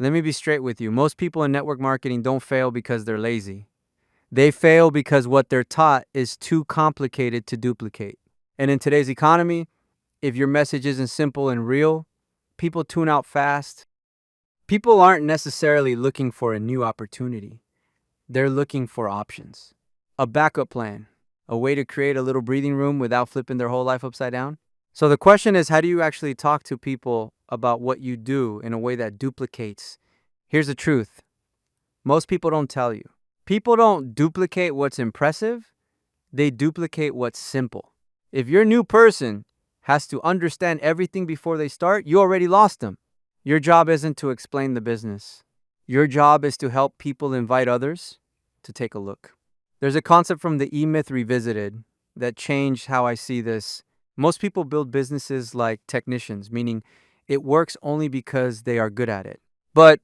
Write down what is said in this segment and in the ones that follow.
Let me be straight with you. Most people in network marketing don't fail because they're lazy. They fail because what they're taught is too complicated to duplicate. And in today's economy, if your message isn't simple and real, people tune out fast. People aren't necessarily looking for a new opportunity. They're looking for options. A backup plan, a way to create a little breathing room without flipping their whole life upside down. So the question is, how do you actually talk to people about what you do in a way that duplicates? Here's the truth. Most people don't tell you. People don't duplicate what's impressive. They duplicate what's simple. If your new person has to understand everything before they start, you already lost them. Your job isn't to explain the business. Your job is to help people invite others to take a look. There's a concept from the E-Myth Revisited that changed how I see this. Most people build businesses like technicians, meaning it works only because they are good at it. But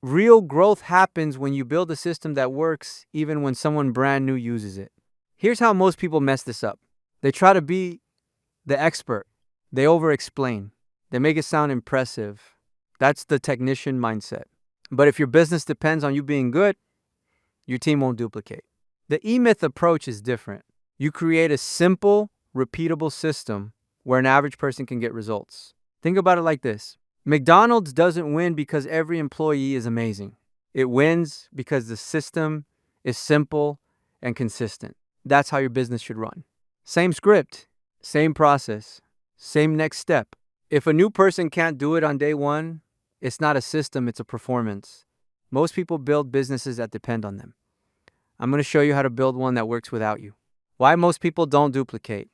real growth happens when you build a system that works even when someone brand new uses it. Here's how most people mess this up. They try to be the expert. They over-explain. They make it sound impressive. That's the technician mindset. But if your business depends on you being good, your team won't duplicate. The E-Myth approach is different. You create a simple, repeatable system where an average person can get results. Think about it like this. McDonald's doesn't win because every employee is amazing. It wins because the system is simple and consistent. That's how your business should run. Same script, same process, same next step. If a new person can't do it on day one, it's not a system, it's a performance. Most people build businesses that depend on them. I'm going to show you how to build one that works without you. Why most people don't duplicate.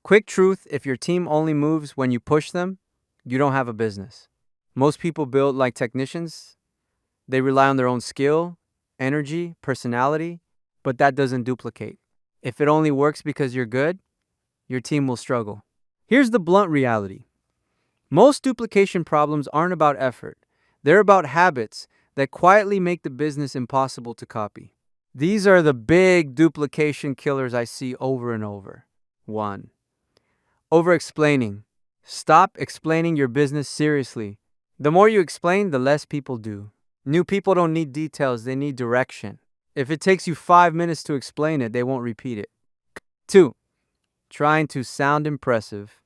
Quick truth, if your team only moves when you push them, you don't have a business. Most people build like technicians. They rely on their own skill, energy, personality, but that doesn't duplicate. If it only works because you're good, your team will struggle. Here's the blunt reality. Most duplication problems aren't about effort. They're about habits that quietly make the business impossible to copy. These are the big duplication killers I see over and over. 1. Over-explaining. Stop explaining your business seriously. The more you explain, the less people do. New people don't need details, they need direction. If it takes you 5 minutes to explain it, they won't repeat it. 2. Trying to sound impressive.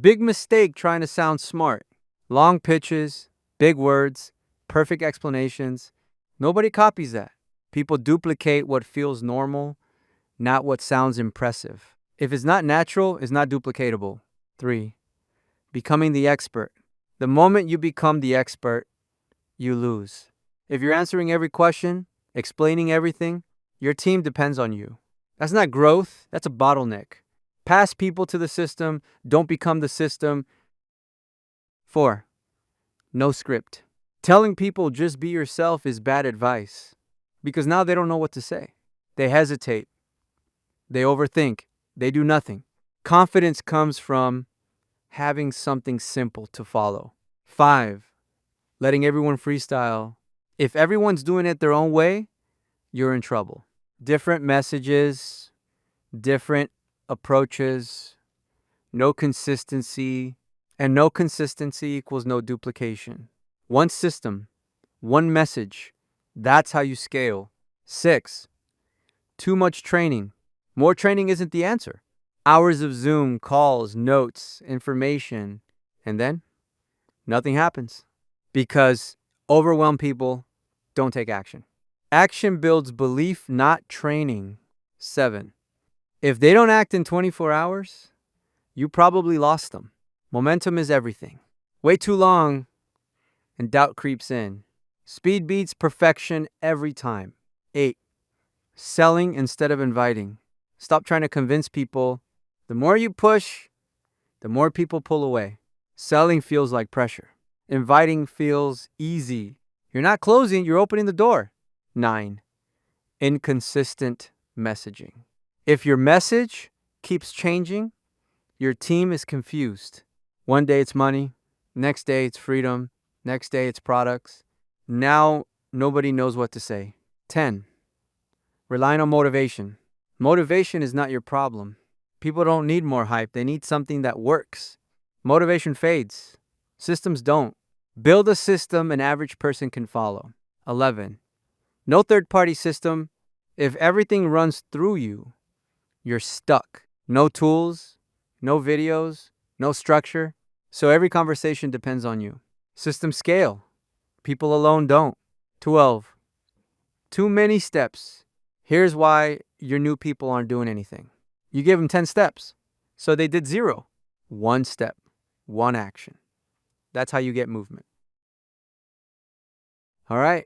Big mistake trying to sound smart. Long pitches, big words, perfect explanations. Nobody copies that. People duplicate what feels normal, not what sounds impressive. If it's not natural, it's not duplicatable. 3. Becoming the expert. The moment you become the expert, you lose. If you're answering every question, explaining everything, your team depends on you. That's not growth, that's a bottleneck. Pass people to the system, don't become the system. 4. No script. Telling people just be yourself is bad advice because now they don't know what to say. They hesitate. They overthink. They do nothing. Confidence comes from having something simple to follow. 5. Letting everyone freestyle. If everyone's doing it their own way, you're in trouble. Different messages, different approaches, no consistency, and no consistency equals no duplication. One system, one message, that's how you scale. 6. Too much training. More training isn't the answer. Hours of Zoom, calls, notes, information, and then nothing happens because overwhelmed people don't take action. Action builds belief, not training. 7. If they don't act in 24 hours, you probably lost them. Momentum is everything. Wait too long and doubt creeps in. Speed beats perfection every time. 8. Selling instead of inviting. Stop trying to convince people. The more you push, the more people pull away. Selling feels like pressure. Inviting feels easy. You're not closing, you're opening the door. 9. Inconsistent messaging. If your message keeps changing, your team is confused. One day it's money, next day it's freedom, next day it's products. Now nobody knows what to say. 10. Relying on motivation. Motivation is not your problem. People don't need more hype. They need something that works. Motivation fades. Systems don't. Build a system an average person can follow. 11. No third-party system. If everything runs through you, you're stuck. No tools, no videos, no structure. So every conversation depends on you. System scale. People alone don't. 12. Too many steps. Here's why your new people aren't doing anything. You give them 10 steps, so they did 0. 1 step, 1 action. That's how you get movement. All right,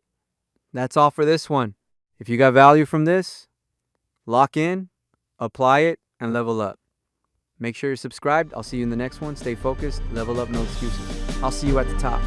that's all for this one. If you got value from this, lock in, apply it, and level up. Make sure you're subscribed. I'll see you in the next one. Stay focused, level up, no excuses. I'll see you at the top.